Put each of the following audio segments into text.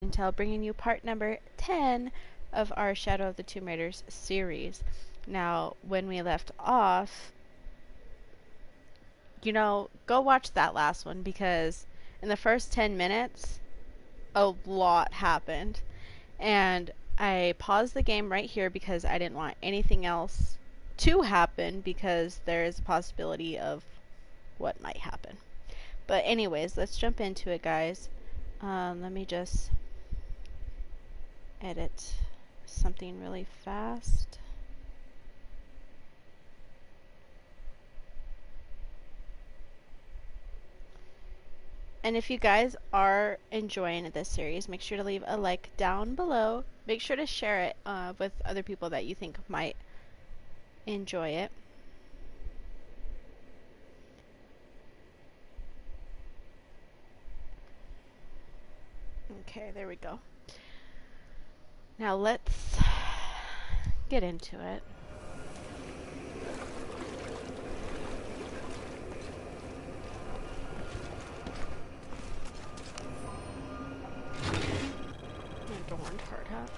Hiddentail, bringing you part number 10 of our Shadow of the Tomb Raiders series. Now, when we left off, you know, go watch that last one, because in the first 10 minutes, a lot happened. And I paused the game right here because I didn't want anything else to happen, because there is a possibility of what might happen. But anyways, let's jump into it, guys. Let me just edit something really fast. And if you guys are enjoying this series, make sure to leave a like down below. Make sure to share it with other people that you think might enjoy it. Okay, there we go. Now let's get into it. Adorned hard hat.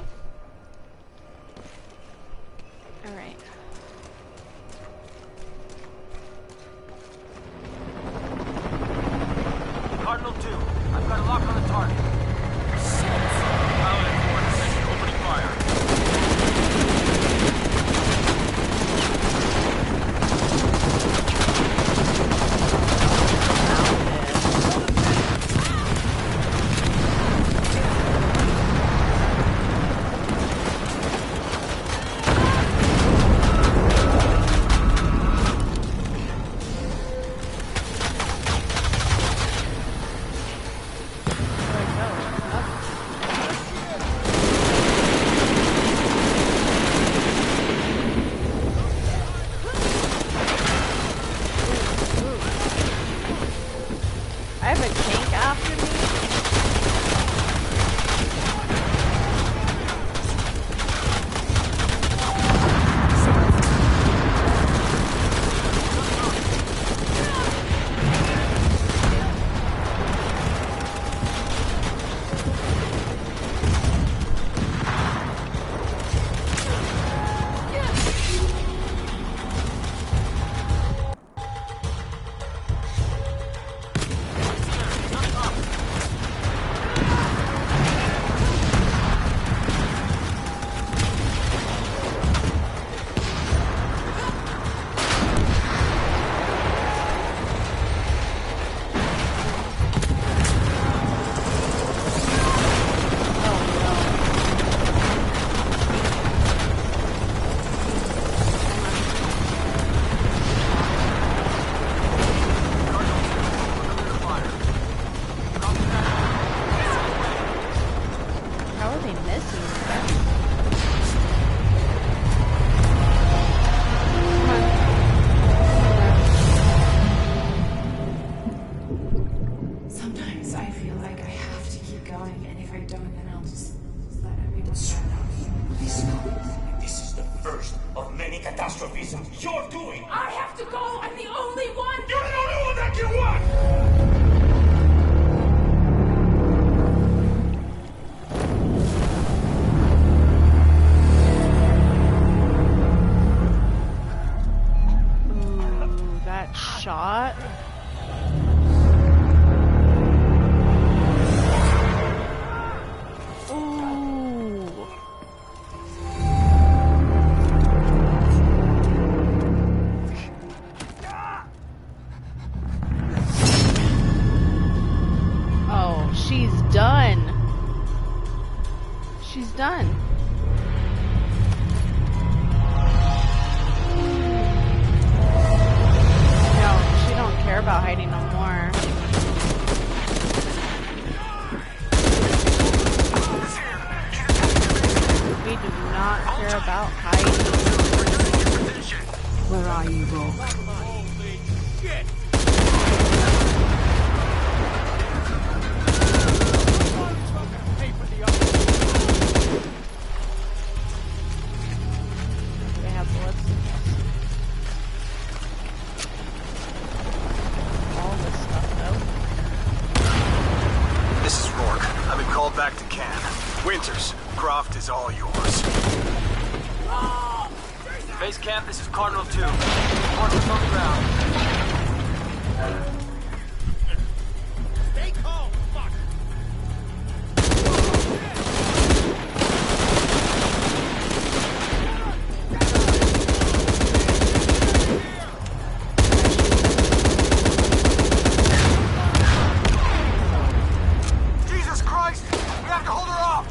Alright. Cardinal 2, I've got a lock on the target. Pilot and forward position, opening fire. Shot. Ooh. Oh, she's done. She's done. About hiding no more. We do not care about hiding. Where are you, bro? Holy shit! They have bullets. This is Rourke. I've been called back to camp. Winters, Croft is all yours. Base camp, this is Cardinal 2. Forces on the ground. Stay calm, fuck! Jesus Christ! We have to hold her off!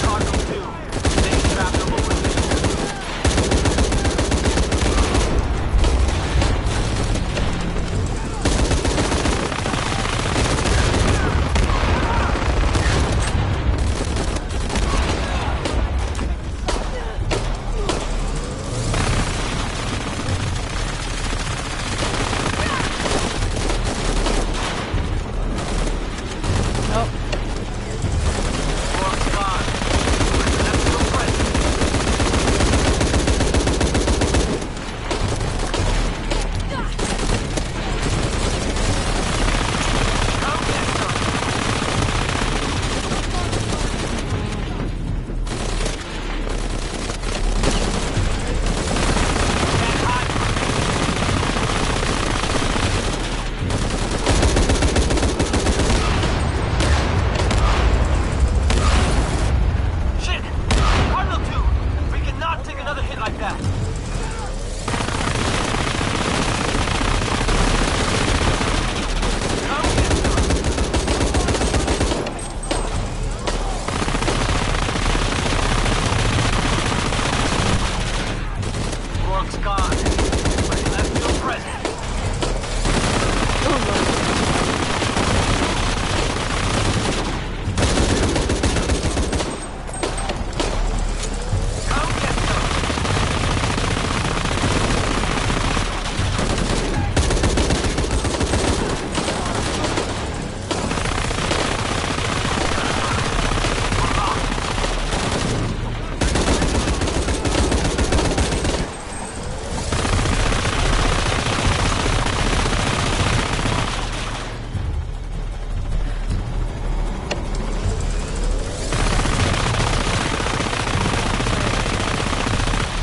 Cardinal 2. Base trapped over position. Oh, Force 5. Let's go present. Come get some. Can't hide from me. Shit! Cardinal 2! We cannot take another hit like that! Come get some! Rourke's gone, but he left no present. Come get some!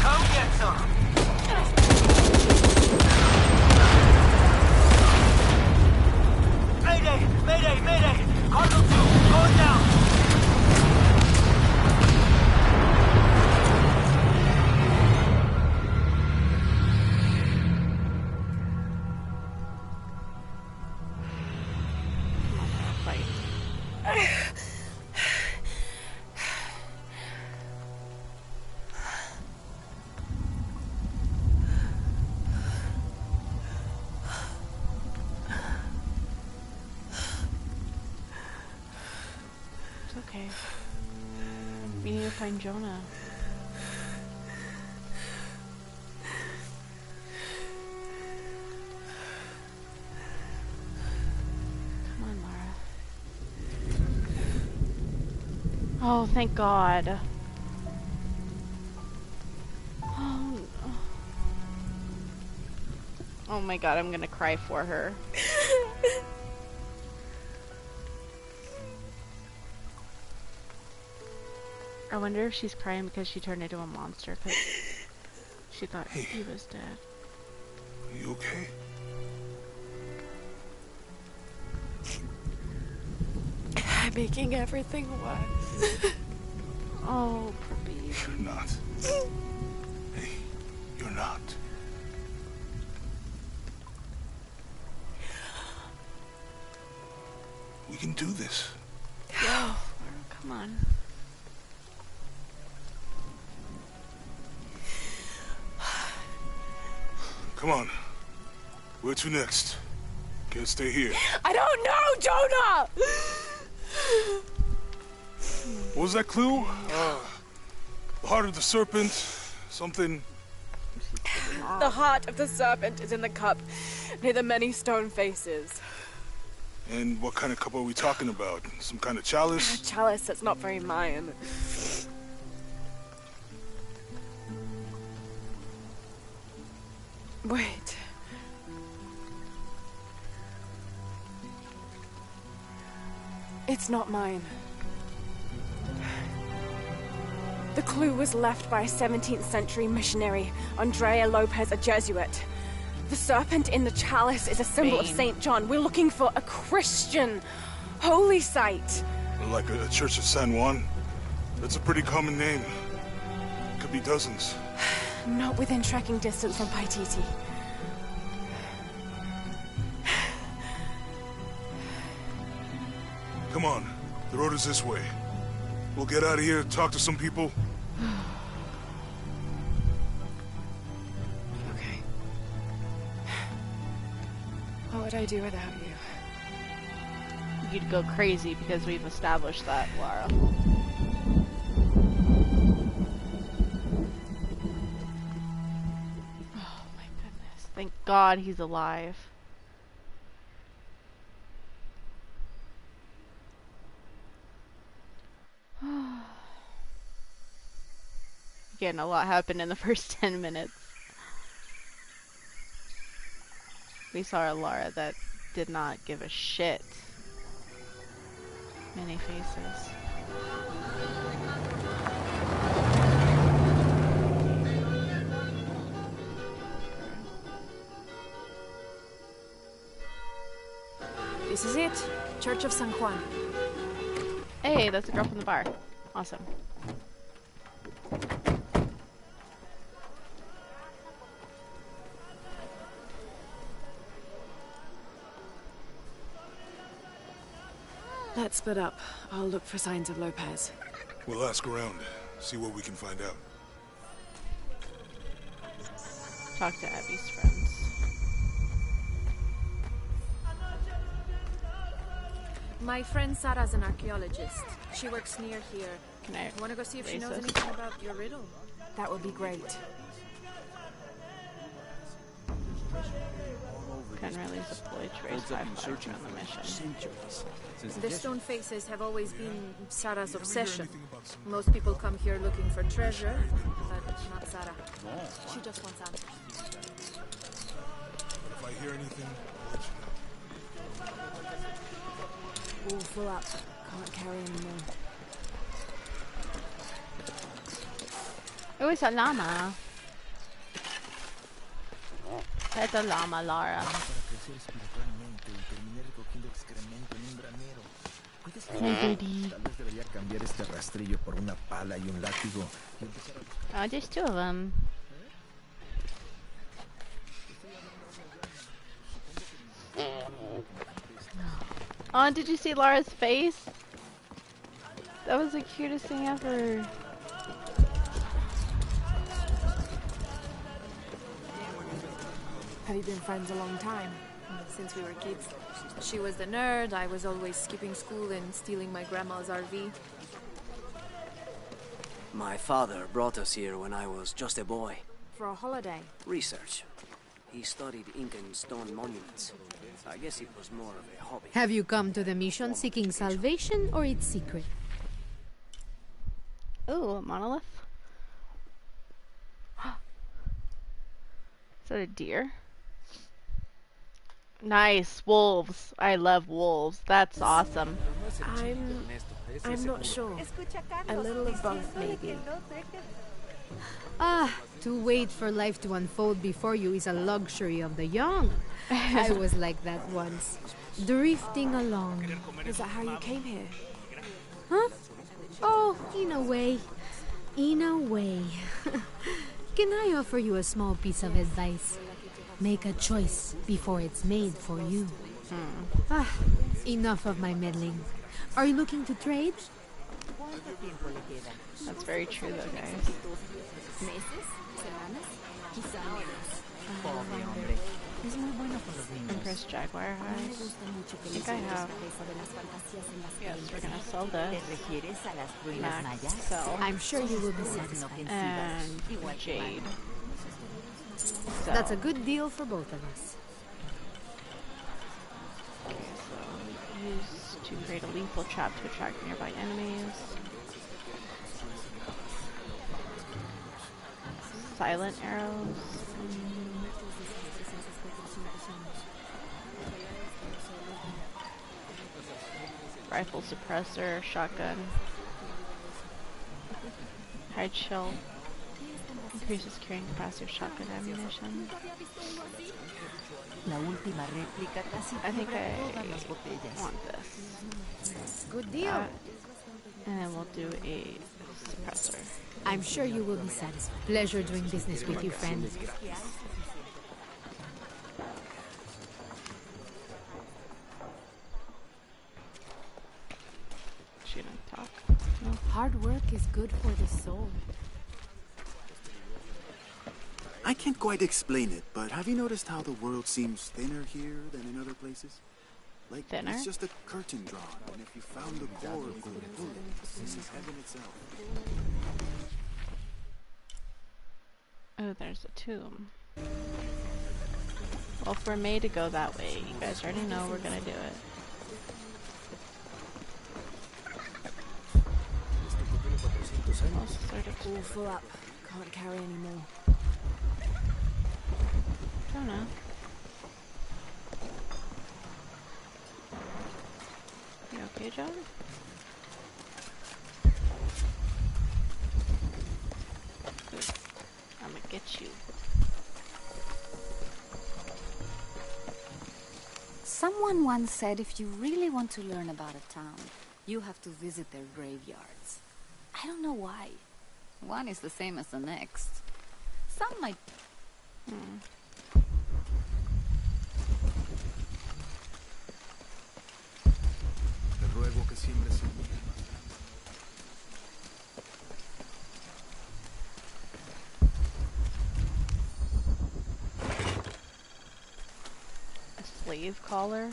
Come get some! Mayday! Mayday! Mayday! Cardinal 2, going down! fight. It's okay. We need to find Jonah. Come on, Lara. Oh, thank God. Oh, no. Oh my God, I'm gonna cry for her. I wonder if she's crying because she turned into a monster because she thought he was dead. You okay? I'm making everything worse. Oh, poor baby. You're not. Hey, you're not. We can do this. Yo, come on. Come on. Where to next? Can't stay here. I don't know, Jonah! What was that clue? The heart of the serpent. Something. The heart of the serpent is in the cup near the many stone faces. And what kind of cup are we talking about? Some kind of chalice? A chalice that's not very Mayan. Wait. It's not mine. The clue was left by a 17th century missionary, Andrea Lopez, a Jesuit. The serpent in the chalice is a symbol of St. John. We're looking for a Christian holy site. Like a Church of San Juan? That's a pretty common name. Could be dozens. Not within trekking distance from Paititi. Come on, the road is this way. We'll get out of here, talk to some people. Okay. What would I do without you? You'd go crazy because we've established that, Lara. Oh my goodness. Thank God he's alive. Again, a lot happened in the first 10 minutes. We saw a Lara that did not give a shit. Many faces. This is it. Church of San Juan. Hey, that's the girl from the bar. Awesome. Let's split up. I'll look for signs of Lopez. We'll ask around, see what we can find out. Talk to Abby's friends. My friend Sarah's an archaeologist. She works near here. Can I Want to go see if she knows racist? anything about your riddle? That would be great. Can really deploy trace 5 flags on the mission. The stone faces have always been Sarah's obsession. Most people come here looking for treasure, but not Sarah. She just wants answers. If I hear anything, I'll let you know. All full up. Can't carry anymore. Oh, it's a llama. It's a llama, Lara. Hey, baby. Oh, there's 2 of them. Oh, did you see Lara's face? That was the cutest thing ever. Have you been friends a long time? Since we were kids. She was the nerd, I was always skipping school and stealing my grandma's RV. My father brought us here when I was just a boy. For a holiday. Research. He studied Incan stone monuments. I guess it was more of a hobby. Have you come to the mission seeking salvation or its secret? Ooh, a monolith. Is that a deer? Nice, wolves. I love wolves. That's awesome. I'm not sure. A little of both, maybe. Ah, to wait for life to unfold before you is a luxury of the young. I was like that once, drifting along. Is that how you came here? Huh? Oh, in a way. In a way. Can I offer you a small piece of advice? Make a choice before it's made for you. Ah, enough of my meddling. Are you looking to trade? That's very true, though, guys. Empress Jaguar Eyes. I think I have. Yes, we're gonna sell this. Max, sell. I'm sure you will be satisfied. And Jade. Sell. That's a good deal for both of us. Okay, so use to create a lethal trap to attract nearby enemies. Silent arrows. rifle suppressor, shotgun, hide shell, increases carrying capacity of shotgun ammunition. I think I want this. Good deal. And then we'll do a suppressor. I'm sure you will be satisfied. Pleasure doing business with you, friend. She didn't talk. No, hard work is good for the soul. I can't quite explain it, but have you noticed how the world seems thinner here than in other places? Like, thinner? It's just a curtain drawn, and if you found the core of the bullet, this is heaven itself. Oh, there's a tomb. Well, if we're made to go that way, you guys already know we're gonna do it. All full up. Can't carry any more. Jonah. You okay, Jonah? Good. I'm gonna get you. Someone once said if you really want to learn about a town, you have to visit their graveyards. I don't know why. One is the same as the next. Some might... A slave collar?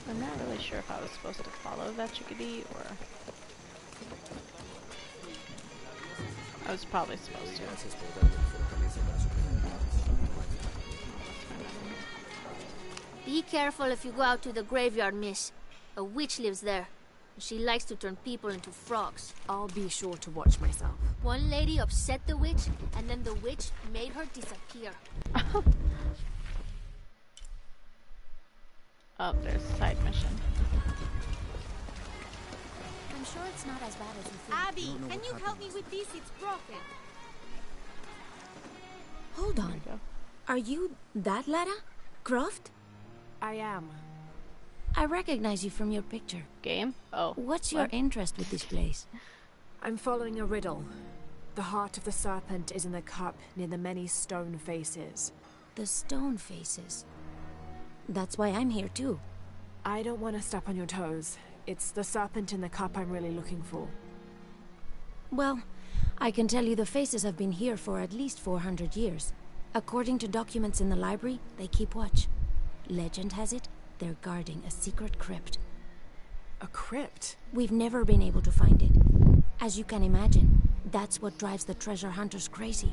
I'm not really sure if I was supposed to follow that chickadee or... I was probably supposed to. Be careful if you go out to the graveyard, miss. A witch lives there. She likes to turn people into frogs. I'll be sure to watch myself. One lady upset the witch, and then the witch made her disappear. Oh, there's a side mission. I'm sure it's not as bad as you think. Abby, can you help me with this? It's broken. Hold on. Are you that Lara? Croft? I am. I recognize you from your picture. Game? Oh. What's your interest with this place? I'm following a riddle. The heart of the serpent is in the cup near the many stone faces. The stone faces. That's why I'm here too. I don't want to step on your toes. It's the serpent in the cup I'm really looking for. Well, I can tell you the faces have been here for at least 400 years. According to documents in the library, they keep watch. Legend has it, they're guarding a secret crypt. A crypt? We've never been able to find it. As you can imagine, that's what drives the treasure hunters crazy.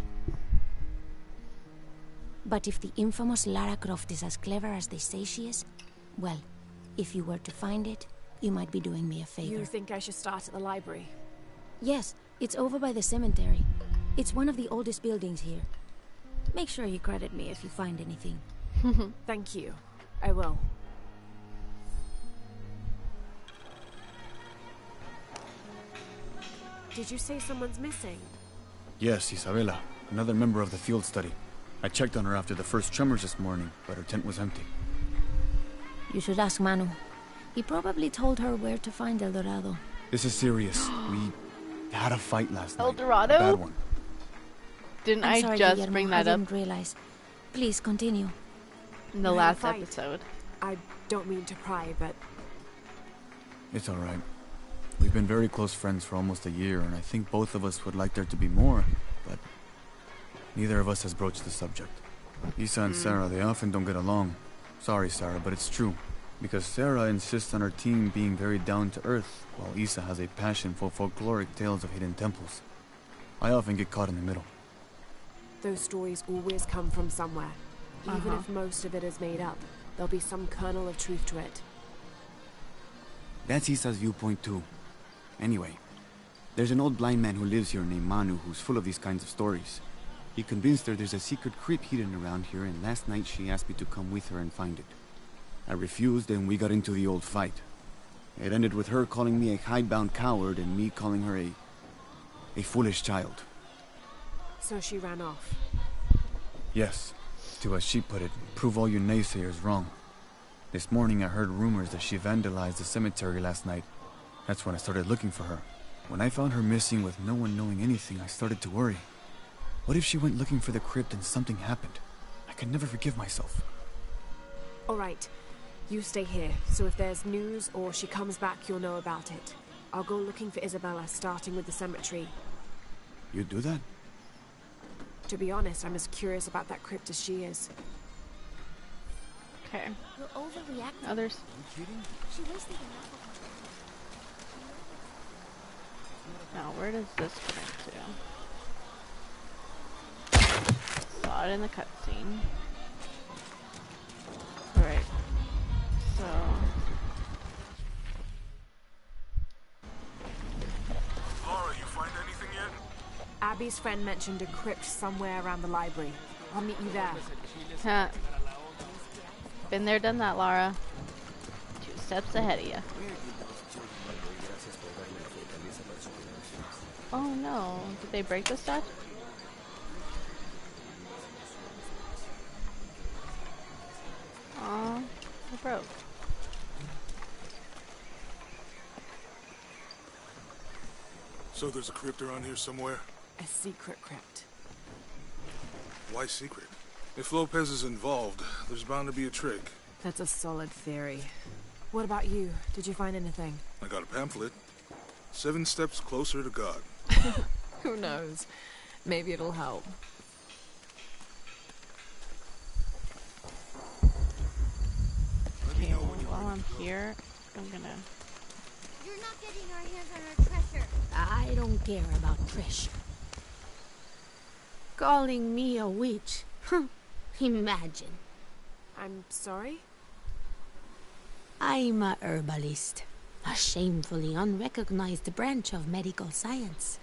But if the infamous Lara Croft is as clever as they say she is, well, if you were to find it, you might be doing me a favor. You think I should start at the library? Yes, it's over by the cemetery. It's one of the oldest buildings here. Make sure you credit me if you find anything. Thank you. I will. Did you say someone's missing? Yes, Isabella, another member of the field study. I checked on her after the first tremors this morning, but her tent was empty. You should ask Manu. He probably told her where to find El Dorado. This is serious. We had a fight last El night. Dorado? A bad one. Didn't I'm I sorry, just Guillermo, bring that I up didn't realize. Please continue. in the We had a last fight. episode? I don't mean to pry, but It's alright. We've been very close friends for almost a year, and I think both of us would like there to be more, but neither of us has broached the subject. Isa and Sarah, they often don't get along. Sorry, Sarah, but it's true. Because Sarah insists on her team being very down to earth, while Isa has a passion for folkloric tales of hidden temples. I often get caught in the middle. those stories always come from somewhere. Even if most of it is made up, there'll be some kernel of truth to it. That's Isa's viewpoint too. Anyway, there's an old blind man who lives here named Manu who's full of these kinds of stories. He convinced her there's a secret crypt hidden around here, and last night she asked me to come with her and find it. I refused, and we got into the old fight. It ended with her calling me a hidebound coward and me calling her a foolish child. So she ran off. Yes, to as she put it, prove all you naysayers wrong. This morning I heard rumors that she vandalized the cemetery last night. That's when I started looking for her. When I found her missing with no one knowing anything, I started to worry. What if she went looking for the crypt and something happened? I can never forgive myself. All right. You stay here, so if there's news or she comes back, you'll know about it. I'll go looking for Isabella, starting with the cemetery. You do that? To be honest, I'm as curious about that crypt as she is. Okay. You're overreacting. Others. She wasted enough of Now, where does this connect to? Saw it in the cutscene. Alright. So... Laura, you find anything yet? Abby's friend mentioned a crypt somewhere around the library. I'll meet you there. Huh. Been there, done that, Lara. 2 steps ahead of you. Oh no, did they break the statue? Aw, it broke. So there's a crypt around here somewhere? A secret crypt. Why secret? If Lopez is involved, there's bound to be a trick. That's a solid theory. What about you? Did you find anything? I got a pamphlet. 7 steps closer to God. Who knows? Maybe it'll help. Okay, well, while I'm here, I'm gonna... You're not getting our hands on our treasure. I don't care about treasure. Calling me a witch? Imagine. I'm sorry? I'm a herbalist. A shamefully unrecognized branch of medical science.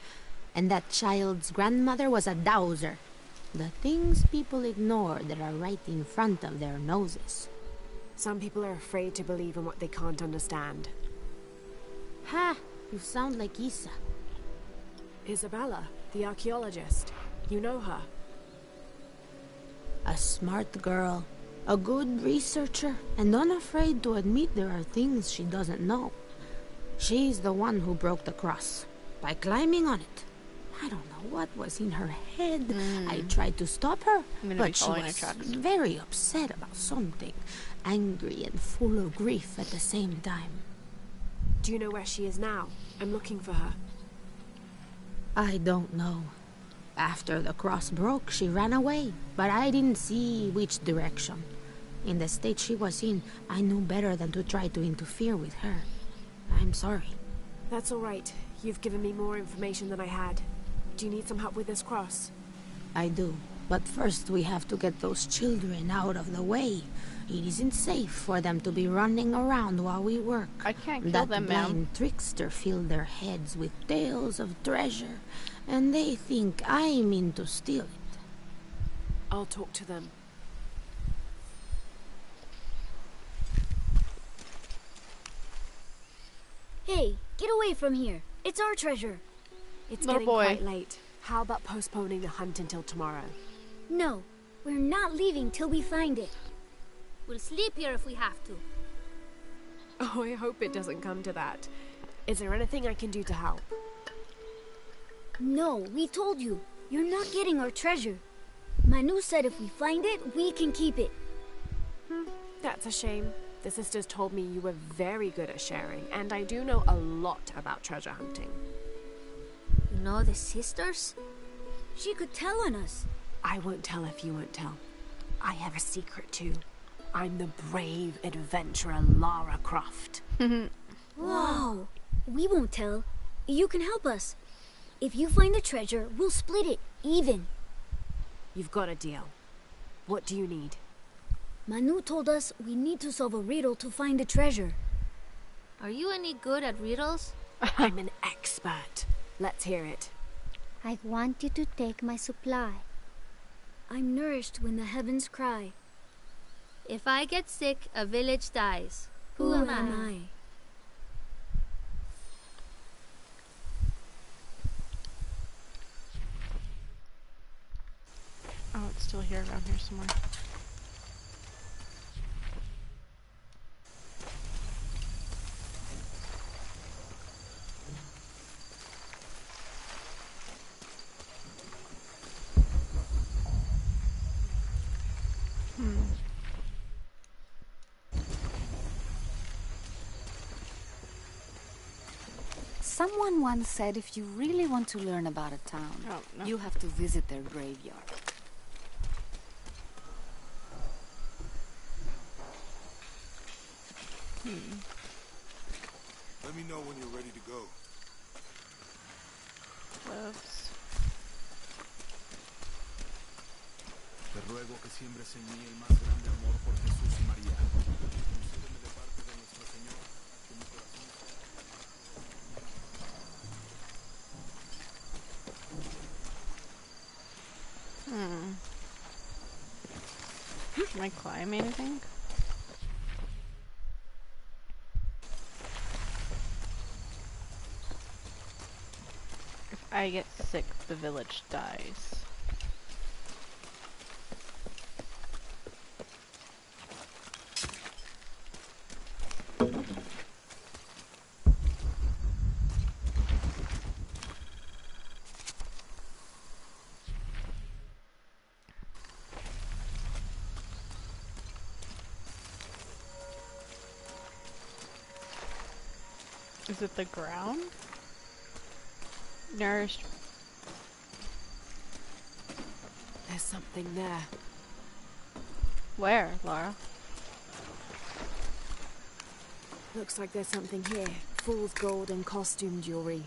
And that child's grandmother was a dowser. The things people ignore that are right in front of their noses. Some people are afraid to believe in what they can't understand. Ha! You sound like Isa. Isabella, the archaeologist. You know her. A smart girl. A good researcher. And unafraid to admit there are things she doesn't know. She's the one who broke the cross. By climbing on it. I don't know what was in her head. I tried to stop her, but she was very upset about something. Angry and full of grief at the same time. Do you know where she is now? I'm looking for her. I don't know. After the cross broke, she ran away, but I didn't see which direction. In the state she was in, I knew better than to try to interfere with her. I'm sorry. That's all right. You've given me more information than I had. Do you need some help with this cross? I do. But first we have to get those children out of the way. It isn't safe for them to be running around while we work. I can't kill them, ma'am. That blind trickster filled their heads with tales of treasure, and they think I mean to steal it. I'll talk to them. Hey, get away from here. It's our treasure. It's Little getting boy. quite late. How about postponing the hunt until tomorrow? No, we're not leaving till we find it. We'll sleep here if we have to. Oh, I hope it doesn't come to that. Is there anything I can do to help? No, we told you. You're not getting our treasure. Manu said if we find it, we can keep it. That's a shame. The sisters told me you were very good at sharing, and I do know a lot about treasure hunting. You know the sisters? She could tell on us. I won't tell if you won't tell. I have a secret too. I'm the brave adventurer Lara Croft. Wow. We won't tell. You can help us. If you find the treasure, we'll split it, even. You've got a deal. What do you need? Manu told us we need to solve a riddle to find the treasure. Are you any good at riddles? I'm an expert. Let's hear it. I want you to take my supply. I'm nourished when the heavens cry. If I get sick, a village dies. Who am I? Oh, it's still here, around here somewhere. Someone once said if you really want to learn about a town, you have to visit their graveyard. Let me know when you're ready to go. Gloves. Te ruego que siembres en mí el más grande amor por Jesús y María. Concédeme de parte de Nuestro Señor que mi corazón Can I climb anything? If I get sick, the village dies. Is it the ground? Nourished. There's something there. Where, Laura? Looks like there's something here. Fool's gold and costume jewelry.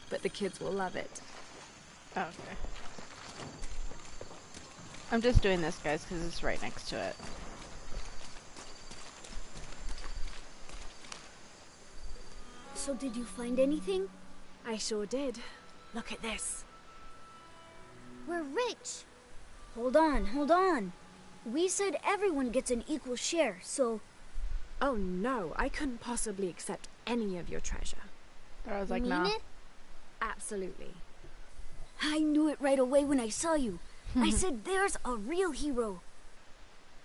But the kids will love it. Okay. I'm just doing this, guys, because it's right next to it. So did you find anything? I sure did. Look at this. We're rich. Hold on, hold on. We said everyone gets an equal share, so... Oh no, I couldn't possibly accept any of your treasure. I was like, you nah. mean it? Absolutely. I knew it right away when I saw you. I said, there's a real hero.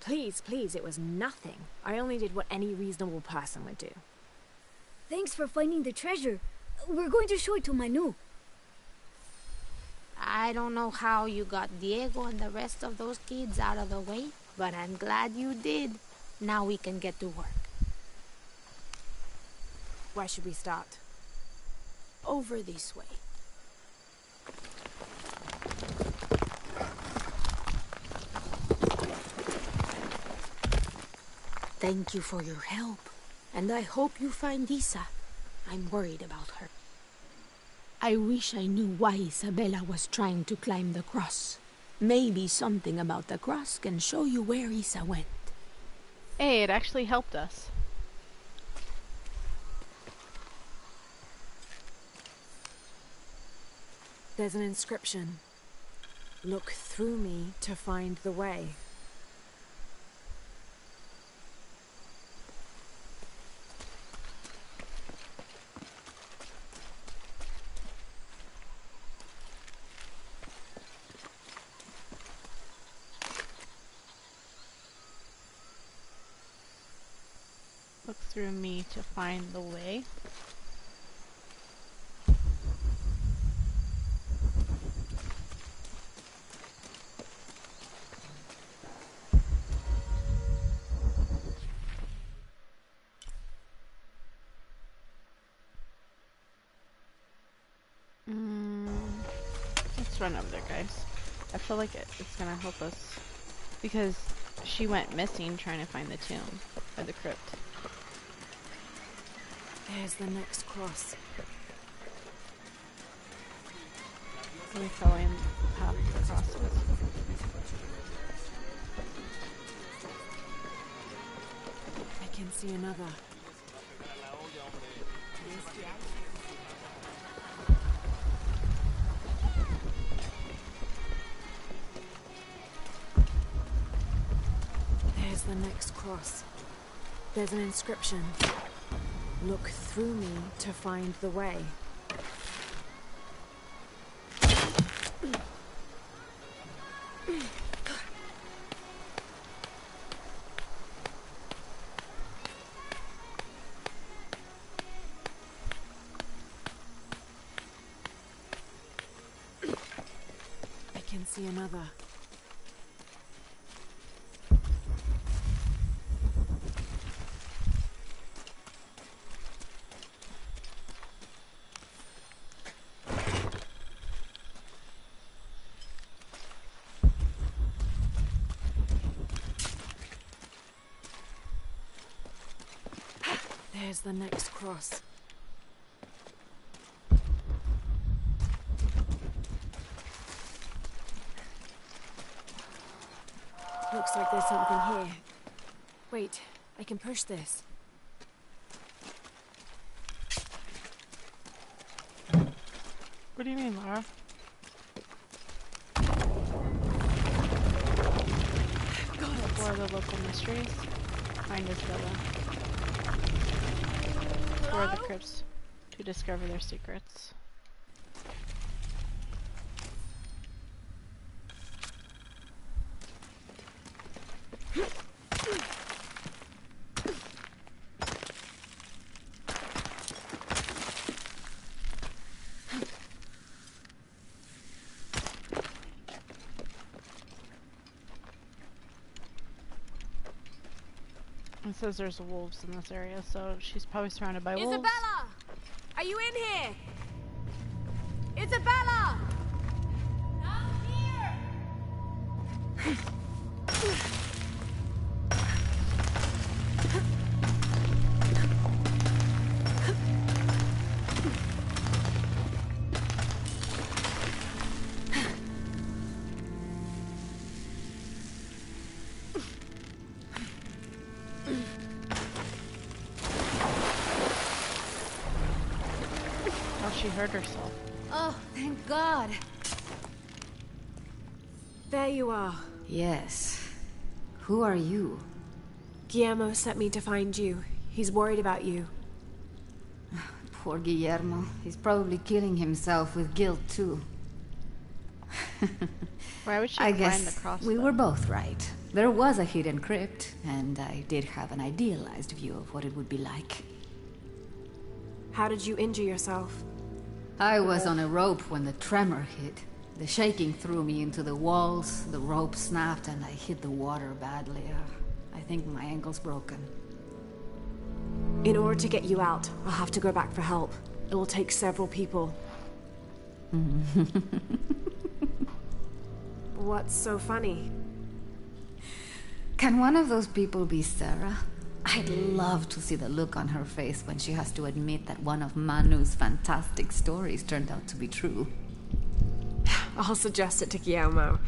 Please, please, it was nothing. I only did what any reasonable person would do. Thanks for finding the treasure. We're going to show it to Manu. I don't know how you got Diego and the rest of those kids out of the way, but I'm glad you did. Now we can get to work. Where should we start? Over this way. Thank you for your help, and I hope you find Isa. I'm worried about her. I wish I knew why Isabella was trying to climb the cross. Maybe something about the cross can show you where Isa went. Hey, it actually helped us. There's an inscription. Look through me to find the way. Look through me to find the way. Let's run over there, guys. I feel like it's gonna help us because she went missing trying to find the tomb or the crypt. There's the next cross. We're following the path across it. I can see another. There's the next cross. There's an inscription. Look through me to find the way. I can see another. There's the next cross. Looks like there's something here. Wait, I can push this. What do you mean, Laura? Explore the local mysteries. Find Isabella. Explore the crypts to discover their secrets. It says there's wolves in this area, so she's probably surrounded by wolves. Isabella! Are you in here? Isabella! I'm here! She hurt herself. Oh, thank God. There you are. Yes. Who are you? Guillermo sent me to find you. He's worried about you. Poor Guillermo. He's probably killing himself with guilt, too. Why would she I climb guess the cross, we though? were both right. There was a hidden crypt, and I did have an idealized view of what it would be like. How did you injure yourself? I was on a rope when the tremor hit. The shaking threw me into the walls, the rope snapped, and I hit the water badly. I think my ankle's broken. In order to get you out, I'll have to go back for help. It'll take several people. What's so funny? Can one of those people be Sarah? I'd love to see the look on her face when she has to admit that one of Manu's fantastic stories turned out to be true. I'll suggest it to Guillermo.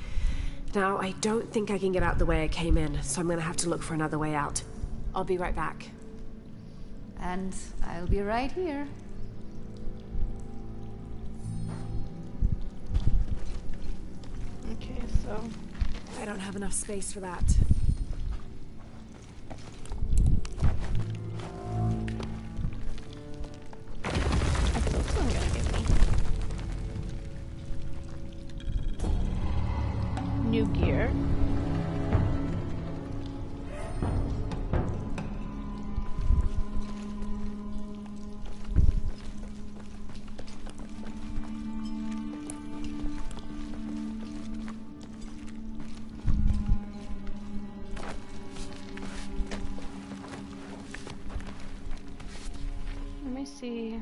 Now, I don't think I can get out the way I came in, so I'm gonna have to look for another way out. I'll be right back. And I'll be right here. Okay, so... I don't have enough space for that. What's one gonna give me? New gear. Let me see.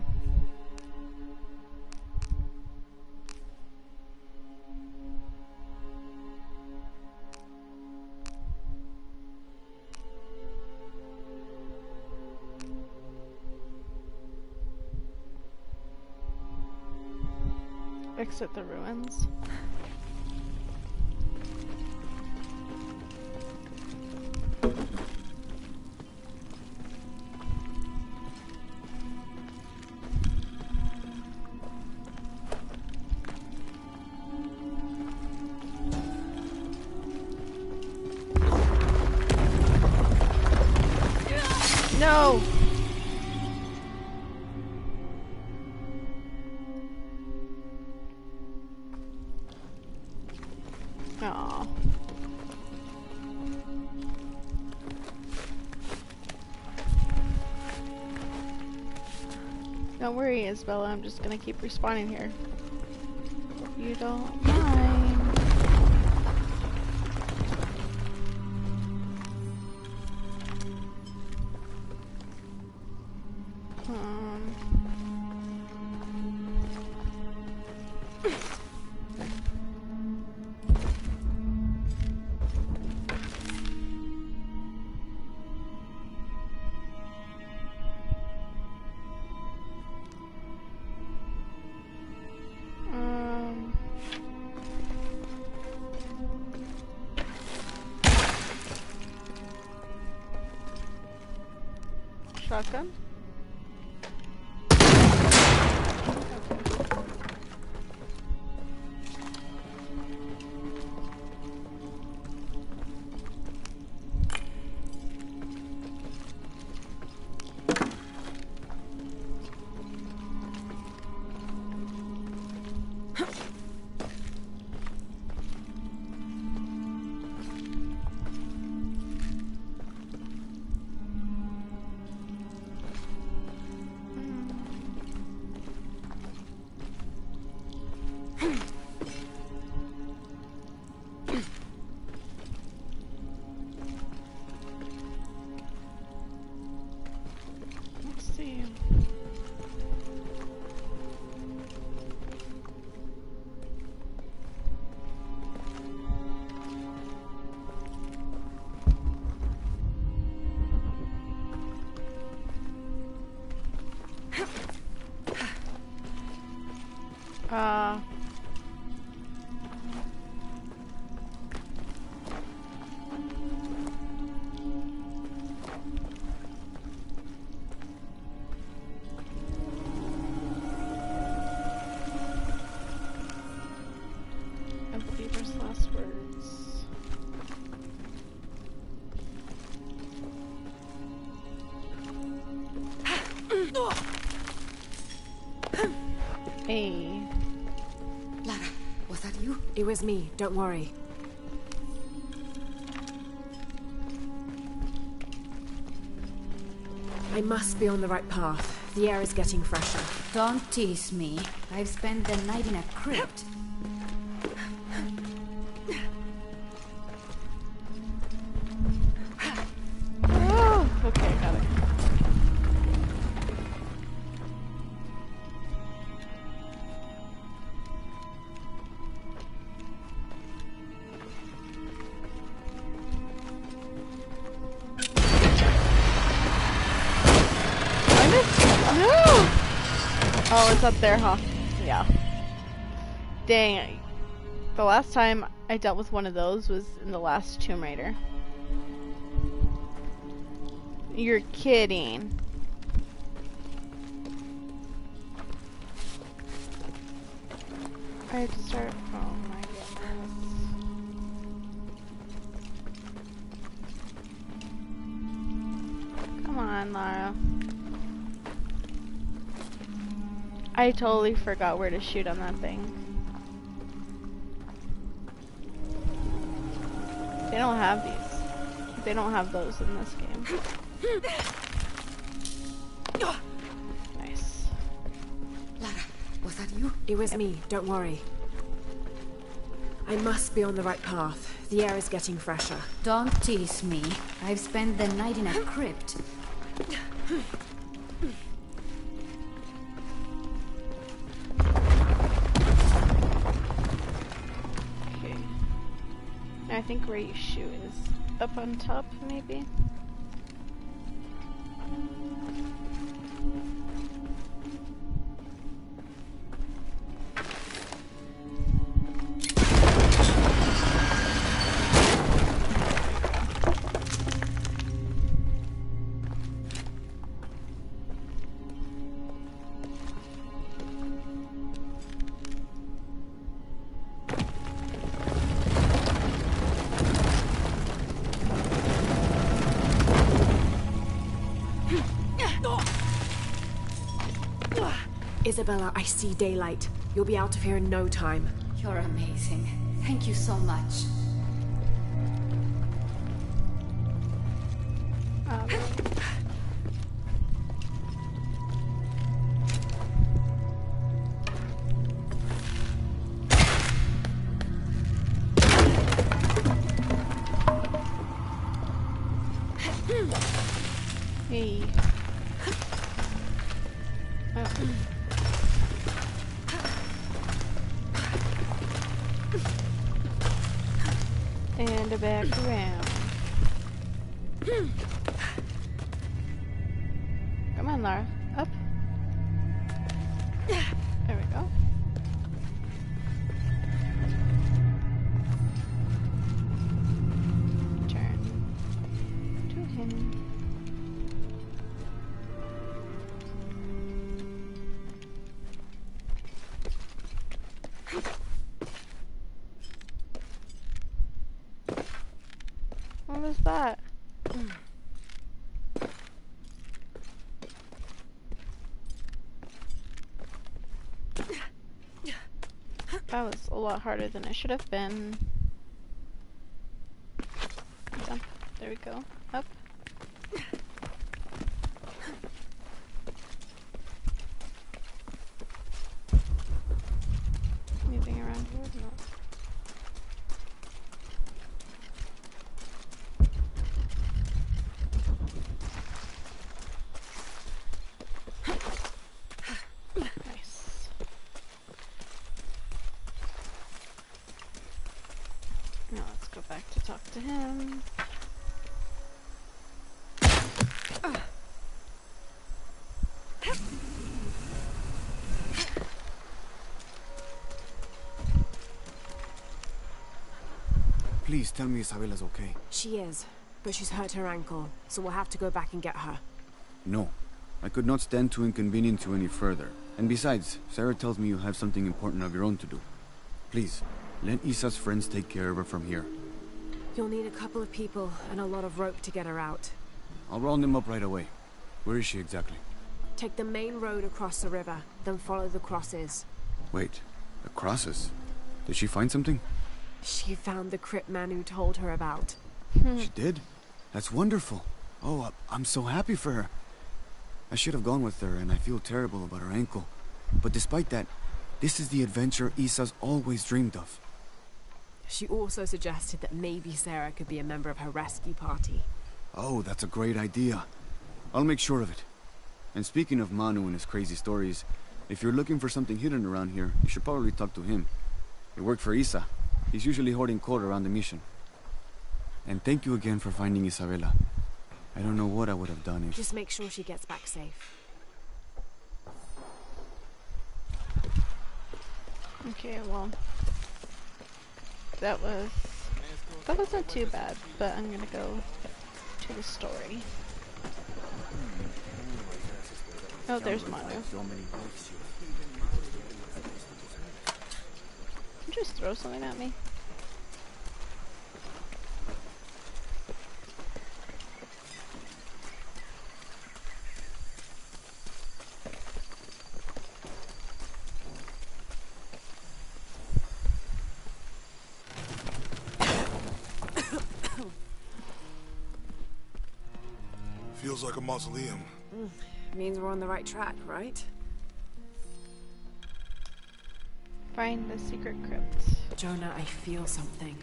Exit the ruins. No! Aww. Don't worry, Isabella, I'm just gonna keep respawning here. If you don't mind. Shotgun? Let's see. I believe his last words. Hey. Lara, was that you? It was me, don't worry. I must be on the right path. The air is getting fresher. Don't tease me. I've spent the night in a crypt. Oh, okay, got it. No! Oh, it's up there, huh? Yeah. Dang. The last time I dealt with one of those was in the last Tomb Raider. You're kidding. I have to start. Oh my goodness. Come on, Lara. I totally forgot where to shoot on that thing. They don't have these. They don't have those in this game. Nice. Lara, was that you? It was me, don't worry. I must be on the right path. The air is getting fresher. Don't tease me. I've spent the night in a crypt. Okay. I think where you shoot is up on top, maybe? Isabella, I see daylight. You'll be out of here in no time. You're amazing. Thank you so much. Hey. And back around. Come on, Lara. Up. There we go. Turn to him. What was that? That was a lot harder than it should have been. Jump. There we go. Up. Moving around here? No. Now let's go back to talk to him. Please tell me Isabella's okay. She is, but she's hurt her ankle, so we'll have to go back and get her. No. I could not stand to inconvenience you any further. And besides, Sarah tells me you have something important of your own to do. Please, let Isa's friends take care of her from here. You'll need a couple of people and a lot of rope to get her out. I'll round them up right away. Where is she exactly? Take the main road across the river, then follow the crosses. Wait, the crosses? Did she find something? She found the crypt man who told her about. She did? That's wonderful. Oh, I'm so happy for her. I should have gone with her, and I feel terrible about her ankle. But despite that, this is the adventure Isa's always dreamed of. She also suggested that maybe Sarah could be a member of her rescue party. Oh, that's a great idea. I'll make sure of it. And speaking of Manu and his crazy stories, if you're looking for something hidden around here, you should probably talk to him. He worked for Isa. He's usually hoarding coal around the mission. And thank you again for finding Isabella. I don't know what I would have done if... Just make sure she gets back safe. Okay, well... That wasn't too bad, but I'm gonna go to the story. Oh, there's Manu. Did you just throw something at me? Feels like a mausoleum. Means we're on the right track, right? Find the secret crypt. Jonah, I feel something.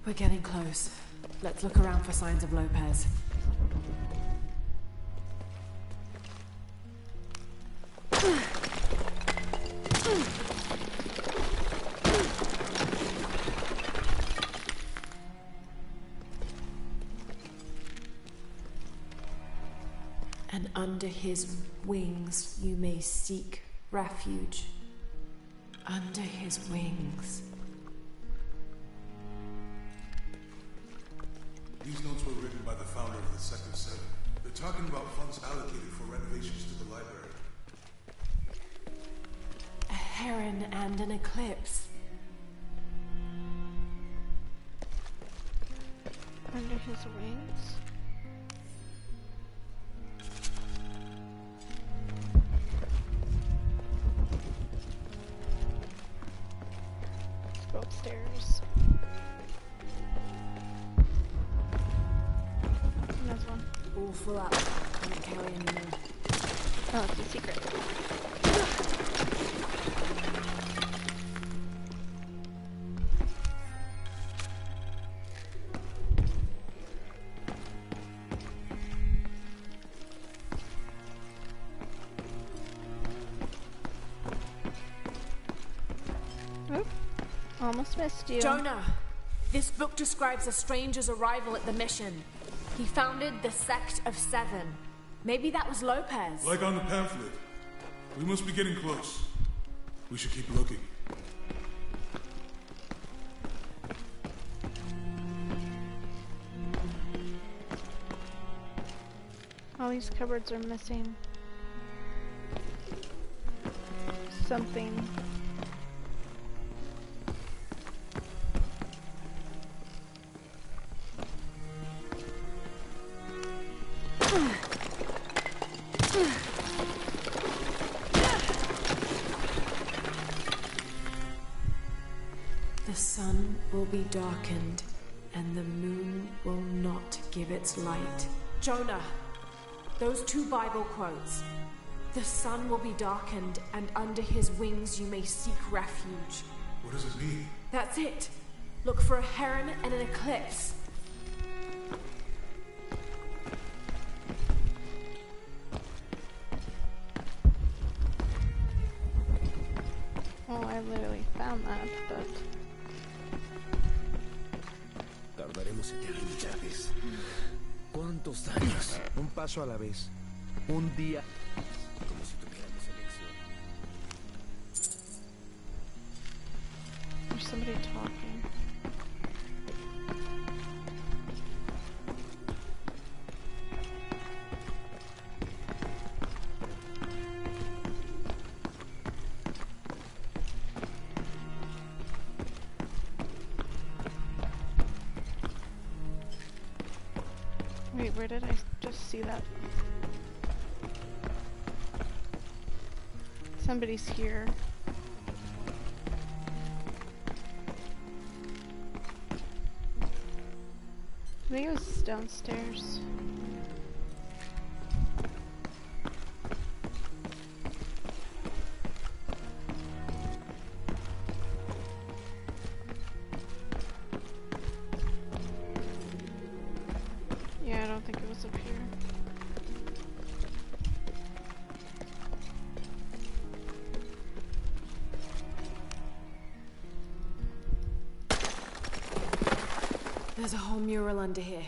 We're getting close. Let's look around for signs of Lopez. And under his wings you may seek refuge. Under his wings. These notes were written by the founder of the Sector 7. They're talking about funds allocated for renovations to the library. A heron and an eclipse. Under his wings? All full up. Can't carry anymore. Oh, it's a secret. Oop. Almost missed you. Jonah! This book describes a stranger's arrival at the mission. He founded the Sect of Seven. Maybe that was Lopez. Like on the pamphlet. We must be getting close. We should keep looking. All these cupboards are missing something. The sun will be darkened, and the moon will not give its light. Jonah, those two Bible quotes. The sun will be darkened, and under his wings you may seek refuge. What does it mean? That's it. Look for a heron and an eclipse. Oh, I literally found that, but... Tardaremos eternidades. ¿Cuántos años? Un paso a la vez. Un día. Como si tuviéramos elección. There's somebody talking. Wait, where did I just see that? Somebody's here. I think it was downstairs. Yeah, I don't think it was up here. There's a whole mural under here.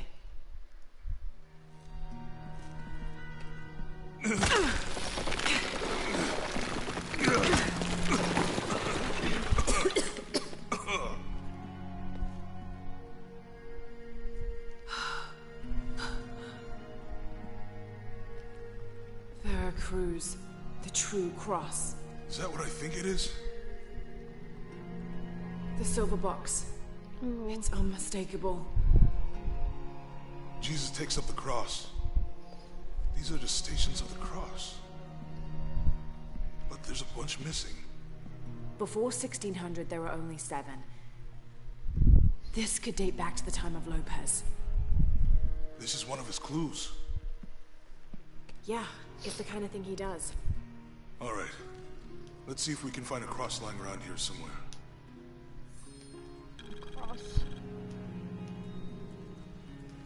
Veracruz, the true cross. Is that what I think it is? The silver box. Ooh. It's unmistakable. Jesus takes up the cross. These are the stations of the cross. But there's a bunch missing. Before 1600, there were only 7. This could date back to the time of Lopez. This is one of his clues. Yeah, it's the kind of thing he does. All right. Let's see if we can find a cross lying around here somewhere. Cross.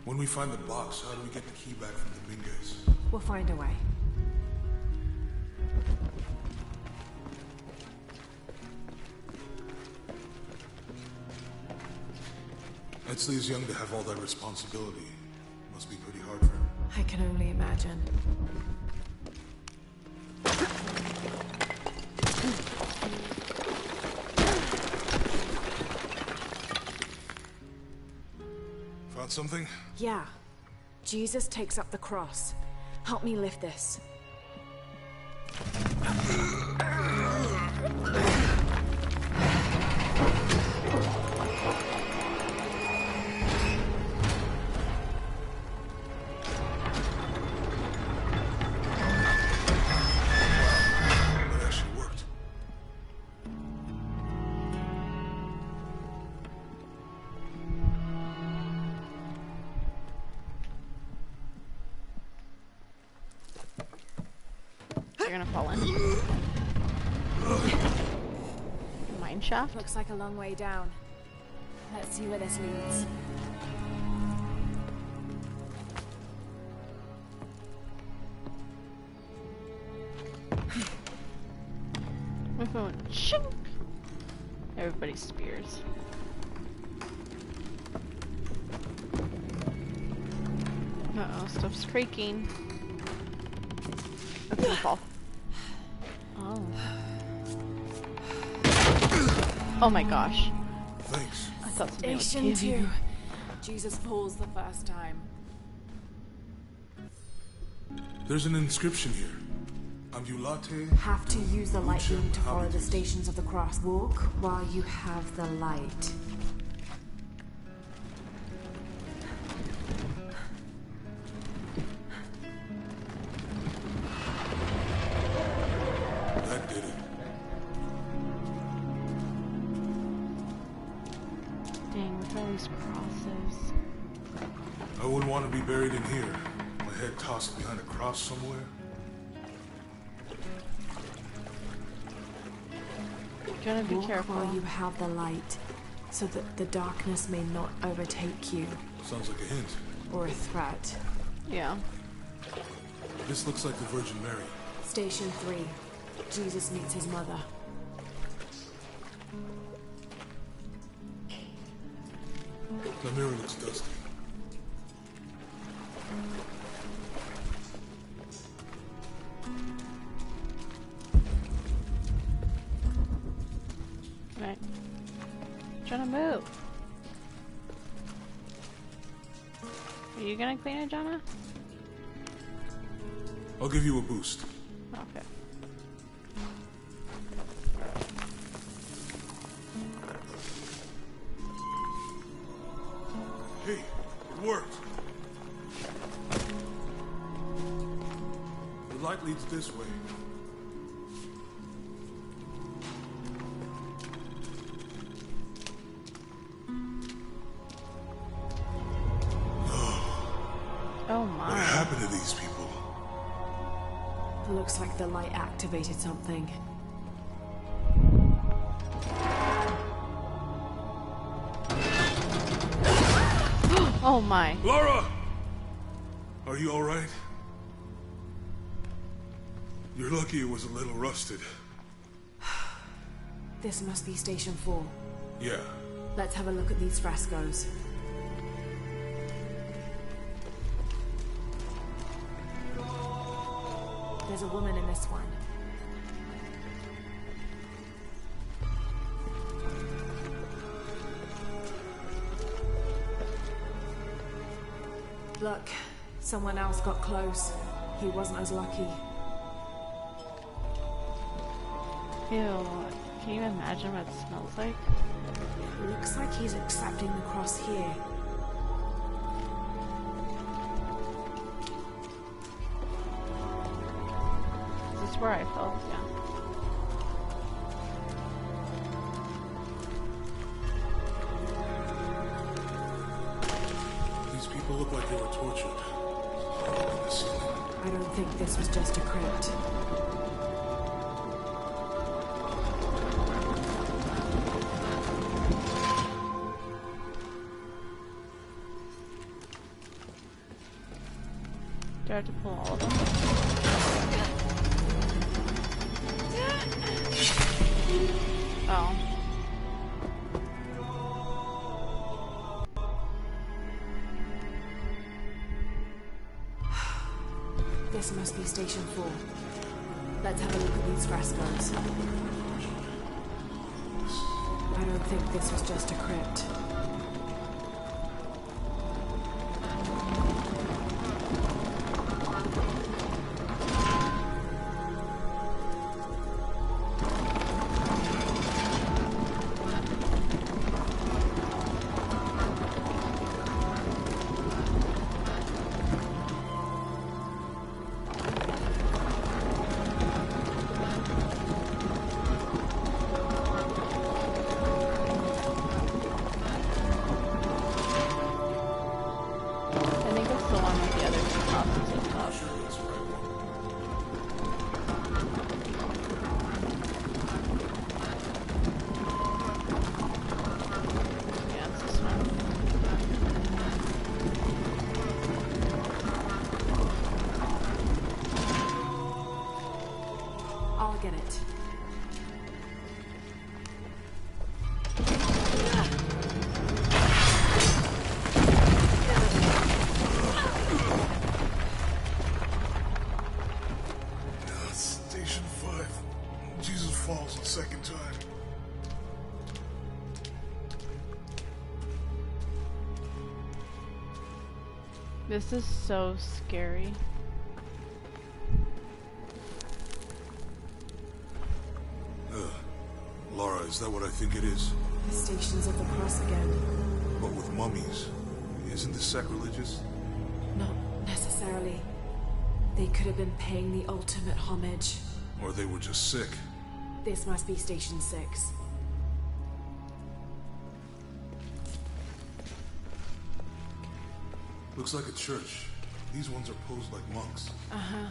When we find the box, how do we get the key back from Dominguez? We'll find a way. Etzli is young to have all that responsibility. Must be pretty hard for him. I can only imagine. Found something? Yeah. Jesus takes up the cross. Help me lift this. That actually worked. gonna fall in. Mine shaft? Looks like a long way down. Let's see where this leads. My phone. Shink! Everybody spears. Uh-oh, stuff's creaking. That's gonna fall. Oh. Oh my gosh. Thanks. I thought something was Station giving 2. Jesus falls the first time. There's an inscription here. Ambulate. Have to use the light beam to follow the stations of the cross. Walk while you have the light. That did it. Dang, with all these crosses. I wouldn't want to be buried in here. My head tossed behind a cross somewhere. Gonna be Walk careful. while you have the light, so that the darkness may not overtake you. Sounds like a hint. Or a threat. Yeah. This looks like the Virgin Mary. Station 3. Jesus meets his mother. The mirror looks dusty. Right. Trying to move. Are you gonna clean it, Jonah? I'll give you a boost. Okay. Hey, it worked. The light leads this way. Oh my. What happened to these people? Looks like the light activated something. Oh my. Laura! Are you alright? You're lucky it was a little rusted. This must be Station 4. Yeah. Let's have a look at these frescoes. There's a woman in this one. Look, someone else got close. He wasn't as lucky. Ew. Can you imagine what it smells like? Looks like he's accepting the cross here. This is where I fell, yeah. These people look like they were tortured. I don't think this was just a crypt. Do I have to pull all of them? Oh. This must be Station 4. Let's have a look at these frescoes. I don't think this was just a crypt. get it. Station 5. Jesus falls the second time. This is so scary. Laura, is that what I think it is? The Stations of the Cross again. But with mummies. Isn't this sacrilegious? Not necessarily. They could have been paying the ultimate homage. Or they were just sick. This must be Station 6. Looks like a church. These ones are posed like monks. Uh-huh.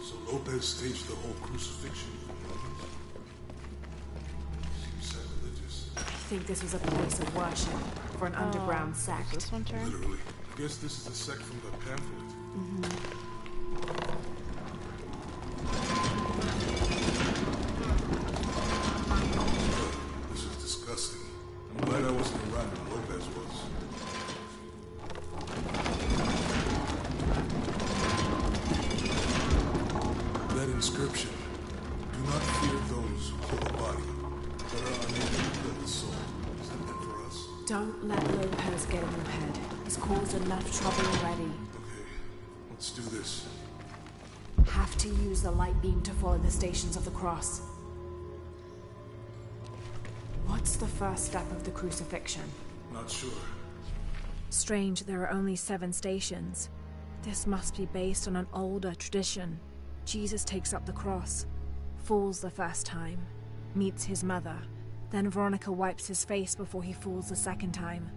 So Lopez staged the whole crucifixion. Seems sacrilegious. I think this was a place of worship for an underground sect. This one turn? Literally. I guess this is the sect from the pamphlet. This is disgusting. I'm glad I wasn't around when Lopez was. That inscription. Do not fear those who kill the body, but are unable to kill the soul. Is that meant for us? Don't let Lopez get in your head. He's caused enough trouble already. Okay, let's do this. Have to use the light beam to follow the Stations of the Cross. What's the first step of the crucifixion? Not sure. Strange, there are only 7 stations. This must be based on an older tradition. Jesus takes up the cross, falls the first time, meets his mother. Then Veronica wipes his face before he falls the second time.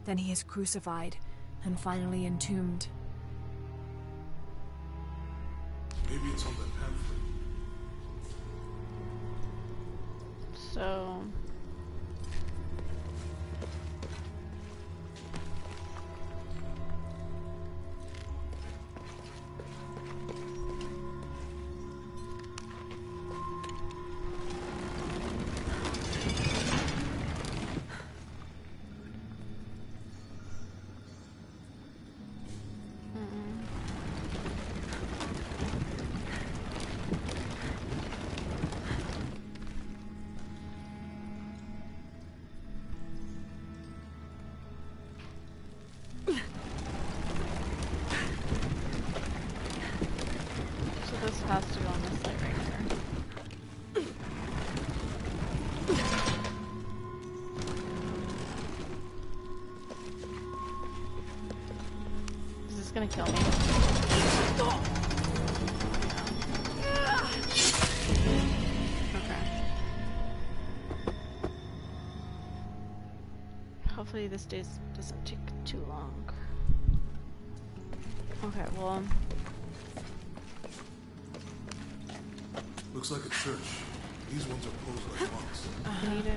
Then he is crucified, and finally entombed. Maybe it's on that pamphlet. So... this has to go on this light right here. Is this gonna kill me? Okay. Hopefully this doesn't take too long. Okay, well... Looks like a church. These ones are posed like monks. I need to...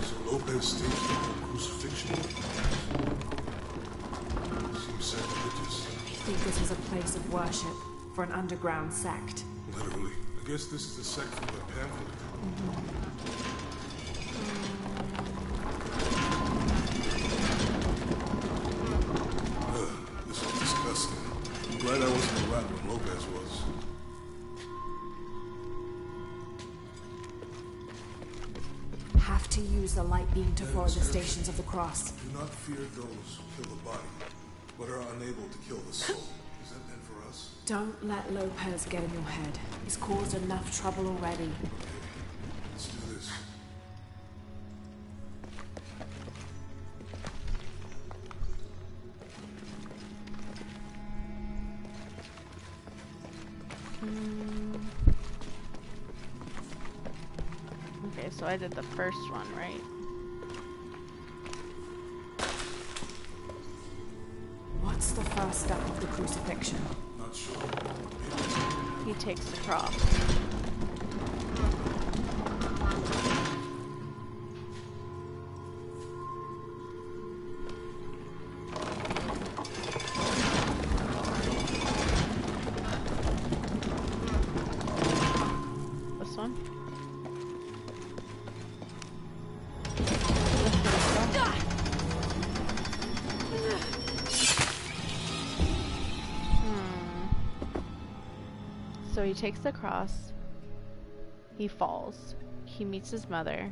So Lopez staged the whole crucifixion. Seems sacrilegious. I think this was a place of worship for an underground sect. Literally. I guess this is the sect from the pamphlet. This is disgusting. I'm glad I wasn't around when Lopez was. Have to use the light beam to follow the Stations of the Cross. Do not fear those who kill the body, but are unable to kill the soul. Is that meant for us? Don't let Lopez get in your head. He's caused enough trouble already. Let's do this. Okay, so I did the first one, right? What's the first step of the crucifixion? Not sure. He takes the cross. This one? So he takes the cross, he falls, he meets his mother.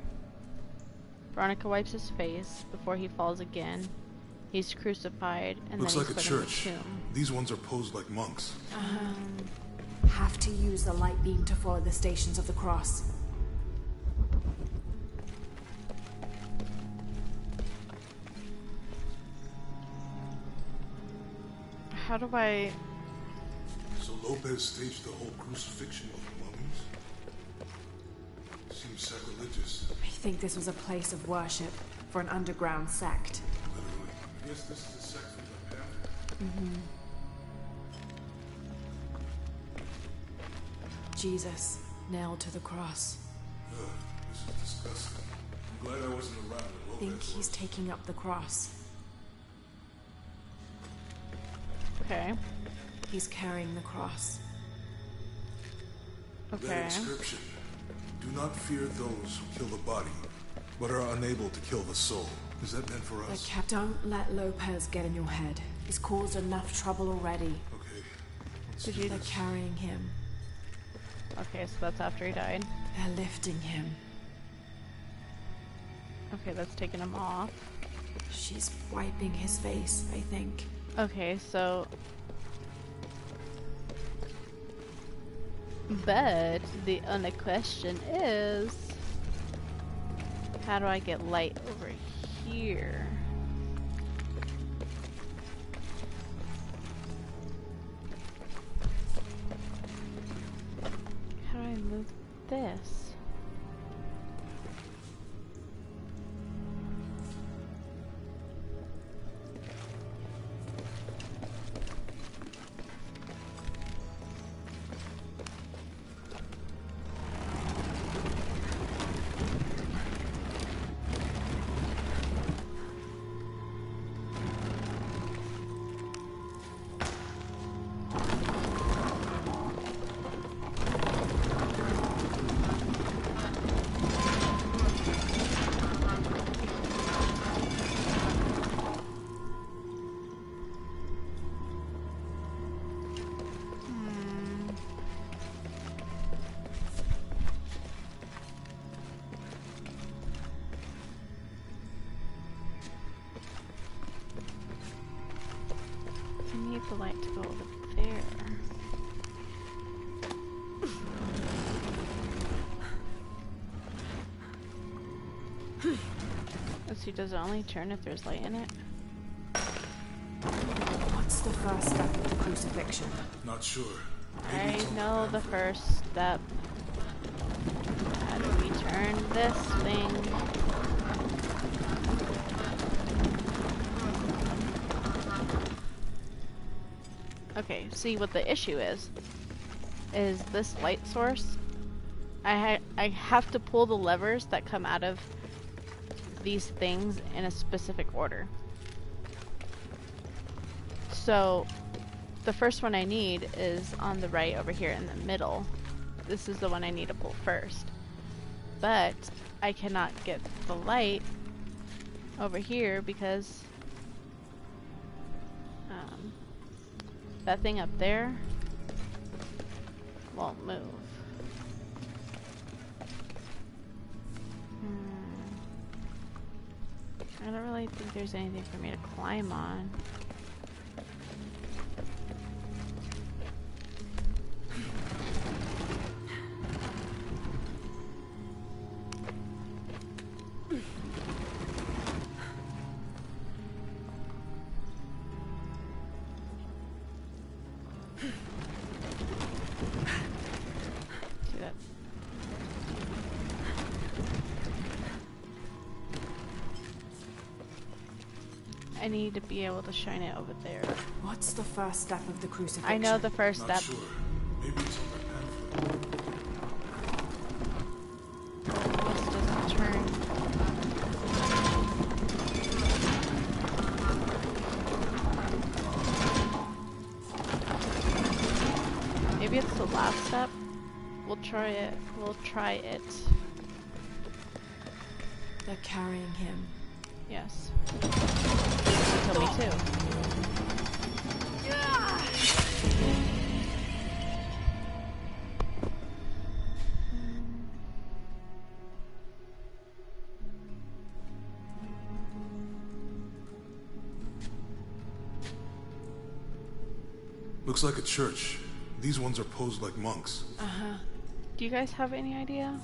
Veronica wipes his face before he falls again. He's crucified, and Looks then like a he's put in the church. tomb. These ones are posed like monks. Have to use the light beam to follow the stations of the cross. How do I... So Lopez staged the whole crucifixion of the mummies? Seems sacrilegious. I think this was a place of worship for an underground sect. Literally. I guess this is a sect from the past. Jesus, nailed to the cross. Ugh, this is disgusting. I'm glad I wasn't around when I think Lopez he's was. taking up the cross. Okay. He's carrying the cross. That Okay. inscription. Do not fear those who kill the body, but are unable to kill the soul. Is that meant for us? Don't let Lopez get in your head. He's caused enough trouble already. Okay. Did you... They're carrying him. Okay, so that's after he died. They're lifting him. Okay, that's taking him off. She's wiping his face, I think. Okay, so... But the only question is... How do I get light over here? How do I move this? I need the light to go over there. Let's see, does it only turn if there's light in it? What's the first step of the crucifixion? Not sure. I know the first step. How do we turn this thing? Okay, see what the issue is this light source. I have to pull the levers that come out of these things in a specific order. So the first one I need is on the right over here in the middle. This is the one I need to pull first. But I cannot get the light over here because that thing up there won't move. I don't really think there's anything for me to climb on. See that? I need to be able to shine it over there. What's the first step of the crucifixion? I know the first Not step. sure. Maybe it's on the pamphlet. This doesn't turn. Maybe it's the last step. We'll try it. We'll try it. They're carrying him. Yes. Kill me too. Looks like a church. These ones are posed like monks. Uh-huh. Do you guys have any idea?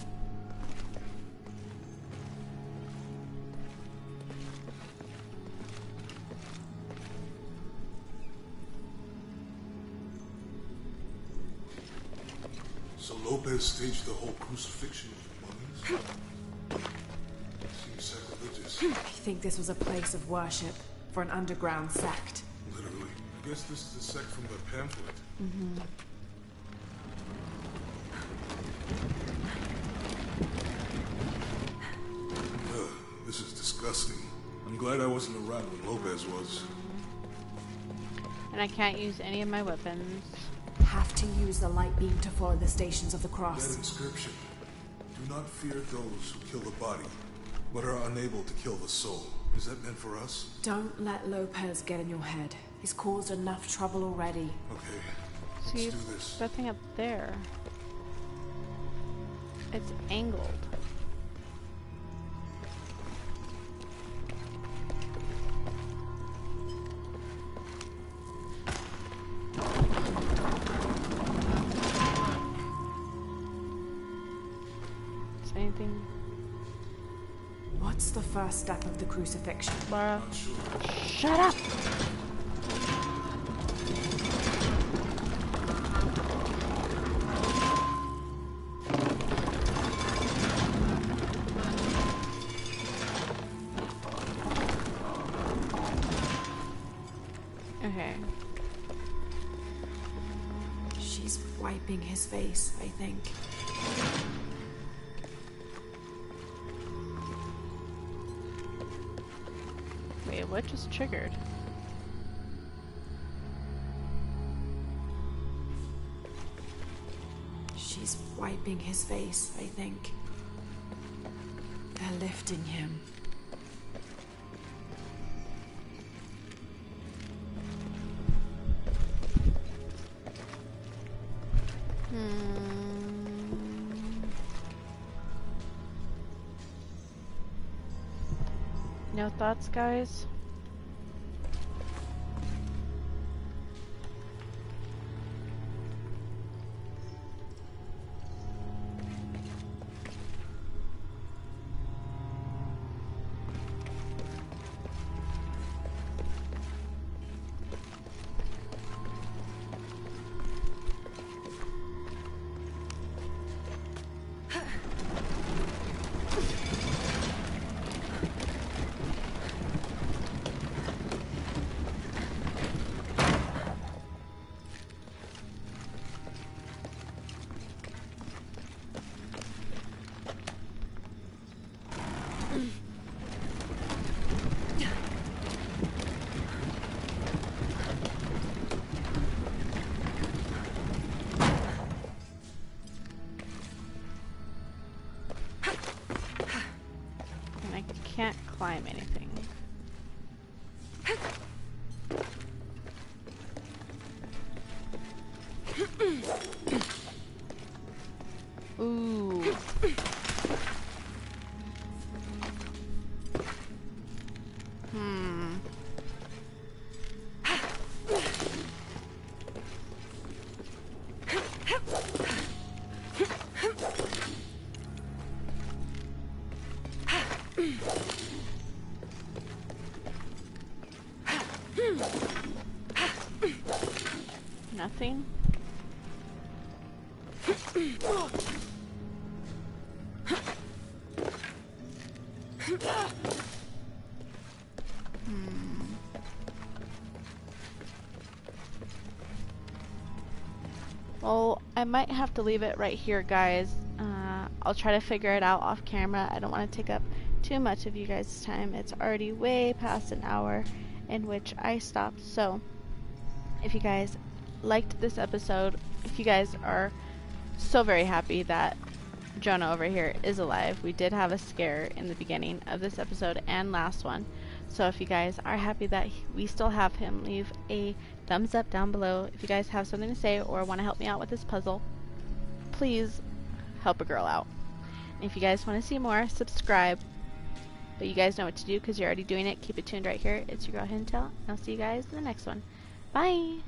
So Lopez staged the whole crucifixion of the mummies? Seems sacrilegious. I think this was a place of worship for an underground sect. Literally. I guess this is the sect from the pamphlet. Mm-hmm. This is disgusting. I'm glad I wasn't around when Lopez was. And I can't use any of my weapons. Have to use the light beam to follow the stations of the cross. That inscription. Do not fear those who kill the body, but are unable to kill the soul. Is that meant for us? Don't let Lopez get in your head. He's caused enough trouble already. Okay. See, Let's do this. that thing up there. It's angled. Is anything? What's the first step of the crucifixion? Laura, Not sure. shut up! Okay. She's wiping his face, I think. Wait, what just triggered? She's wiping his face, I think. They're lifting him. No thoughts, guys? Can't climb anything. Ooh. Nothing. I might have to leave it right here, guys. I'll try to figure it out off camera. I don't want to take up too much of you guys' time. It's already way past an hour in which I stopped. So, if you guys liked this episode, if you guys are so very happy that Jonah over here is alive. We did have a scare in the beginning of this episode and last one. So if you guys are happy that we still have him, leave a thumbs up down below. If you guys have something to say or want to help me out with this puzzle, please help a girl out. And if you guys want to see more, subscribe. But you guys know what to do because you're already doing it. Keep it tuned right here. It's your girl Hiddentail, and I'll see you guys in the next one. Bye!